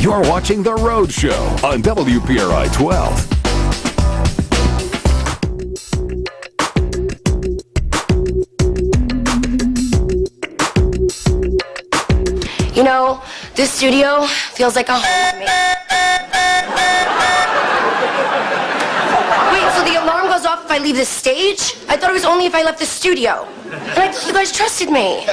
You're watching The Road Show on WPRI 12. You know, this studio feels like a home to me. Wait, so the alarm goes off if I leave the stage? I thought it was only if I left the studio. And I thought you guys trusted me.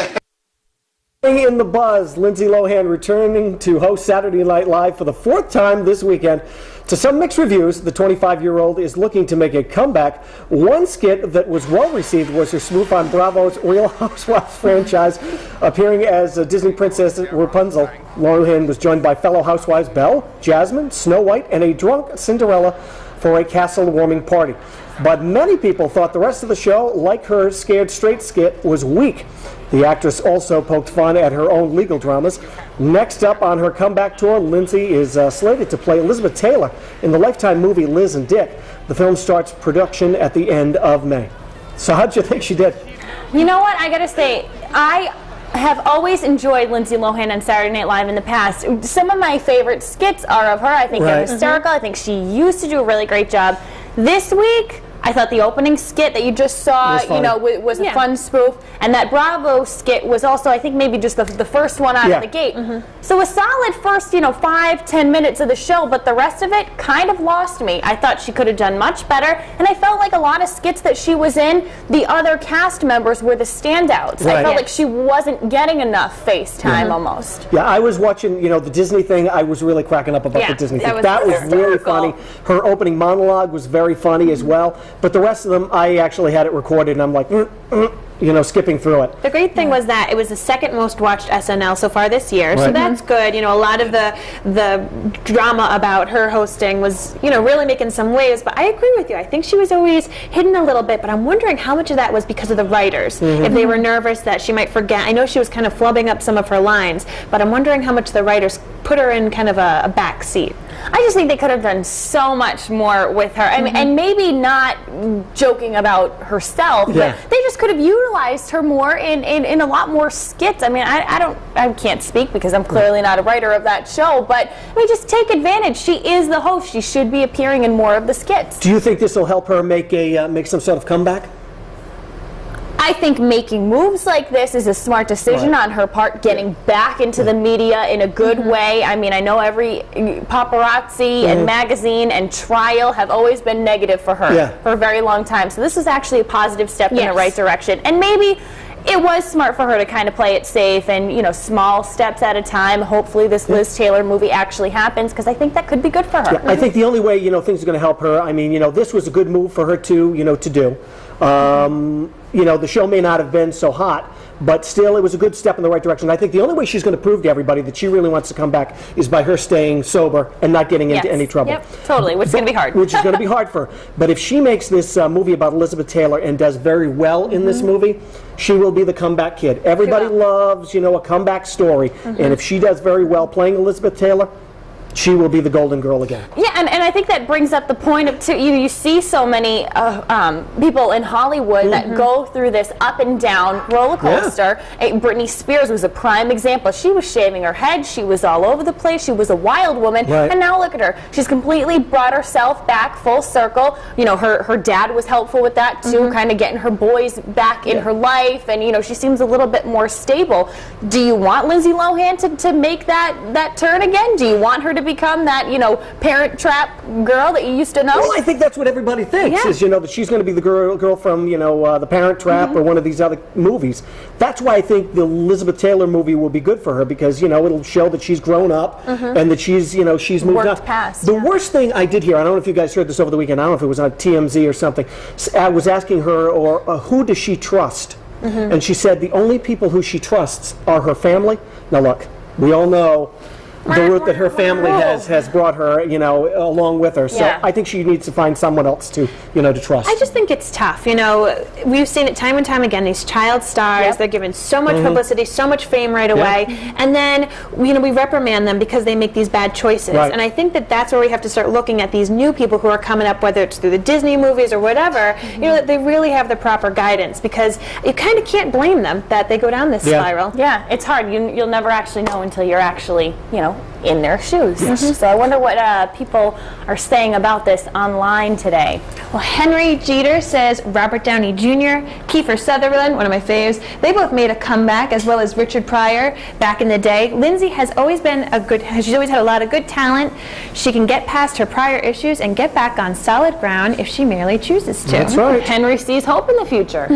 In the buzz, Lindsay Lohan returning to host Saturday Night Live for the 4th time this weekend. To some mixed reviews, the 25-year-old is looking to make a comeback. One skit that was well received was her spoof on Bravo's Real Housewives franchise, appearing as Disney Princess Rapunzel. Lohan was joined by fellow housewives Belle, Jasmine, Snow White, and a drunk Cinderella for a castle-warming party. But many people thought the rest of the show, like her Scared Straight skit, was weak. The actress also poked fun at her own legal dramas. Next up on her comeback tour, Lindsay is slated to play Elizabeth Taylor in the Lifetime movie Liz and Dick. The film starts production at the end of May. So how'd you think she did? You know what? I gotta say, I have always enjoyed Lindsay Lohan on Saturday Night Live in the past. Some of my favorite skits are of her. I think they're hysterical. I think she used to do a really great job. This week, I thought the opening skit that you just saw, was a fun spoof, and that Bravo skit was also, I think, maybe just the first one out of the gate. So a solid first, 5-10 minutes of the show, but the rest of it kind of lost me. I thought she could have done much better, and I felt like a lot of skits that she was in, the other cast members were the standouts. I felt like she wasn't getting enough face time almost. Yeah, I was watching, the Disney thing. I was really cracking up about the Disney thing. That was really funny. Her opening monologue was very funny as well. But the rest of them, I actually had it recorded, and I'm like, skipping through it. The great thing was that it was the second most watched SNL so far this year, so that's good. A lot of the drama about her hosting was, really making some waves, but I agree with you. I think she was always hidden a little bit, but I'm wondering how much of that was because of the writers. If they were nervous that she might forget. I know she was kind of flubbing up some of her lines, but I'm wondering how much the writers put her in kind of a back seat. I just think they could have done so much more with her. I mean, and maybe not joking about herself, but they just could have utilized her more in a lot more skits. I mean, I can't speak because I'm clearly not a writer of that show, but I mean, just take advantage. She is the host. She should be appearing in more of the skits. Do you think this will help her make some sort of comeback? I think making moves like this is a smart decision on her part, getting back into the media in a good way. I mean, I know every paparazzi and magazine and trial have always been negative for her for a very long time. So this was actually a positive step in the right direction. And maybe it was smart for her to kind of play it safe and, small steps at a time. Hopefully this Liz Taylor movie actually happens, because I think that could be good for her. Yeah, I think the only way, things are going to help her, I mean, this was a good move for her to do. The show may not have been so hot, but still it was a good step in the right direction. I think the only way she's going to prove to everybody that she really wants to come back is by her staying sober and not getting into any trouble. Yep, totally, which is going to be hard. Which is going to be hard for her. But if she makes this movie about Elizabeth Taylor and does very well in this movie, she will be the comeback kid. Everybody loves, a comeback story. And if she does very well playing Elizabeth Taylor, she will be the golden girl again. Yeah, and I think that brings up the point of, you see so many people in Hollywood that go through this up and down roller coaster. Britney Spears was a prime example. She was shaving her head. She was all over the place. She was a wild woman. And now look at her. She's completely brought herself back full circle. Her dad was helpful with that too, kind of getting her boys back in her life. And, she seems a little bit more stable. Do you want Lindsay Lohan to make that turn again? Do you want her to become that, Parent Trap girl that you used to know? Well, I think that's what everybody thinks, is, that she's going to be the girl from, the Parent Trap or one of these other movies. That's why I think the Elizabeth Taylor movie will be good for her, because, it'll show that she's grown up and that she's, she's moved on. Past, the worst thing I did here, I don't know if you guys heard this over the weekend, I don't know if it was on TMZ or something, I was asking her, who does she trust? And she said the only people who she trusts are her family. Now look, we all know the route that her family has brought her, along with her. So I think she needs to find someone else to trust. I just think it's tough. We've seen it time and time again. These child stars, they're given so much publicity, so much fame right away, and then we reprimand them because they make these bad choices. And I think that's where we have to start looking at these new people who are coming up, whether it's through the Disney movies or whatever. That they really have the proper guidance, because you kind of can't blame them that they go down this spiral. Yeah, it's hard. You'll never actually know until you're actually, in their shoes. So I wonder what people are saying about this online today. Well, Henry Jeter says Robert Downey Jr., Kiefer Sutherland, one of my faves, they both made a comeback, as well as Richard Pryor back in the day. Lindsay has always been she's always had a lot of good talent. She can get past her prior issues and get back on solid ground if she merely chooses to. That's right. Henry sees hope in the future.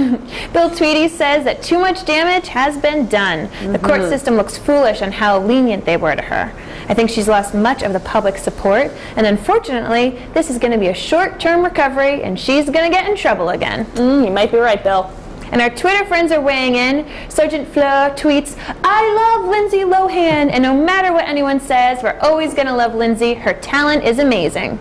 Bill Tweedy says that too much damage has been done. The court system looks foolish on how lenient they were to her. I think she's lost much of the public support, and unfortunately, this is going to be a short-term recovery, and she's going to get in trouble again. You might be right, Bill. And our Twitter friends are weighing in. Sergeant Fleur tweets, "I love Lindsay Lohan, and no matter what anyone says, we're always going to love Lindsay. Her talent is amazing."